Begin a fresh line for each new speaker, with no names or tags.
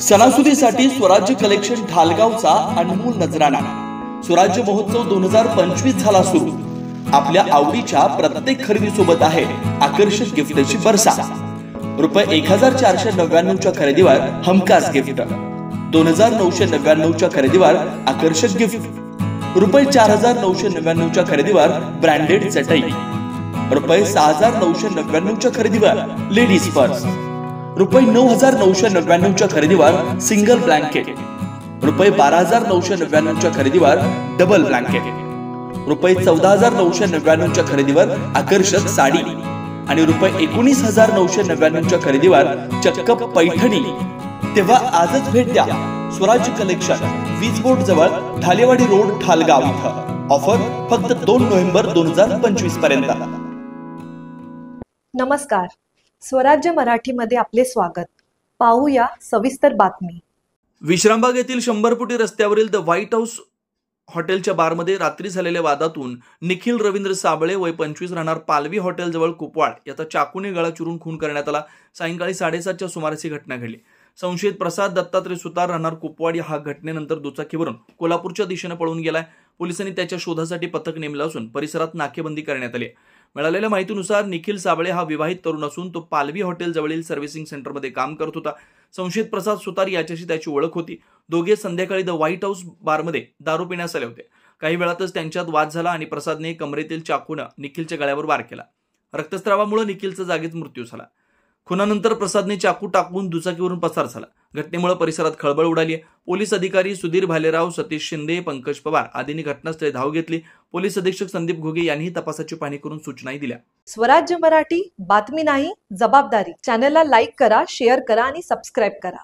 सणासुदीसाठी स्वराज्य कलेक्शन ढालगावचा अनमोल नजराणा। स्वराज्य महोत्सव 2025 झाला सुरू। आपल्या आवडीच्या प्रत्येक खरेदीसोबत आहे आकर्षक गिफ्टची बरसा। रुपये 1499 च्या खरेदीवर हमखास गिफ्ट, 2999 च्या खरेदीवर आकर्षक गिफ्ट, रुपये 4999 च्या खरेदीवर ब्रँडेड चटई, रुपये 6999 च्या खरेदीवर लेडीज पर्स, रुपये 9999 च्या खरेदीवर सिंगल ब्लँकेट, रुपये 12999 च्या खरेदीवर डबल ब्लँकेट, रुपये 14999 च्या खरेदीवर आकर्षक साडी आणि रुपये 19999 च्या खरेदीवर चक्क पैठणी। तेव्हा आजच भेट द्या स्वराज्य कलेक्शन, वीज बोर्ड जवळ, ढालेवाडी रोड, ढालगाव इथं। ऑफर फक्त 2 नोव्हेंबर 2025 पर्यंत।
नमस्कार, स्वराज्य मराठीमध्ये आपले स्वागत। पाहूया सविस्तर बातमी।
विश्रामबाग येथील 100 फुटी रस्त्यावरील द व्हाईट हाऊस हॉटेलच्या बारमध्ये रात्री झालेल्या वादातून निखिल रवींद्र साबळे वय 25 राहणार पालवी हॉटेल जवळ कुपवाड याचा चाकूने गळा चिरून खून करण्यात आला। सायंकाळी 7:30 च्या सुमारास ही घटना घडली। संशयित प्रसाद दत्तात्रय सुतार राहणार कुपवाड हा घटनेनंतर दुचाकीवरून कोल्हापूरच्या दिशेने पळून गेलाय। पोलिसांनी त्याच्या शोधासाठी पथक नेमलं असून परिसरात नाकेबंदी करण्यात आली। मिळालेल्या माहितीनुसार निखिल साबळे हा विवाहित तरुण असून तो पालवी हॉटेल जवळील सर्व्हिसिंग सेंटरमध्ये काम करत होता। संशयित प्रसाद सुतार याच्याशी त्याची ओळख होती। दोघे संध्याकाळी द व्हाईट हाऊस बारमध्ये दारू पिण्यास आले होते। काही वेळातच त्यांच्यात वाद झाला आणि प्रसादने कमरेतील चाकूने निखिलच्या गळ्यावर वार केला। रक्तस्रावामुळे निखिलचा जागीच मृत्यू झाला। खुनानंतर प्रसादने चाकू टाकून दुचाकीवरून पसार झाला। घटनेमुळे परिसरात खळबळ उडाली आहे। पोलीस अधिकारी सुधीर भालेराव, सतीश शिंदे, पंकज पवार आदींनी घटनास्थळी धाव घेतली। पोलीस अधीक्षक संदीप घोगे यांनी तपासाची पाहणी करून सूचनाही दिल्या।
स्वराज्य मराठी, बातमी नाही जबाबदारी। चॅनलला लाईक करा, शेअर करा आणि सबस्क्राईब करा।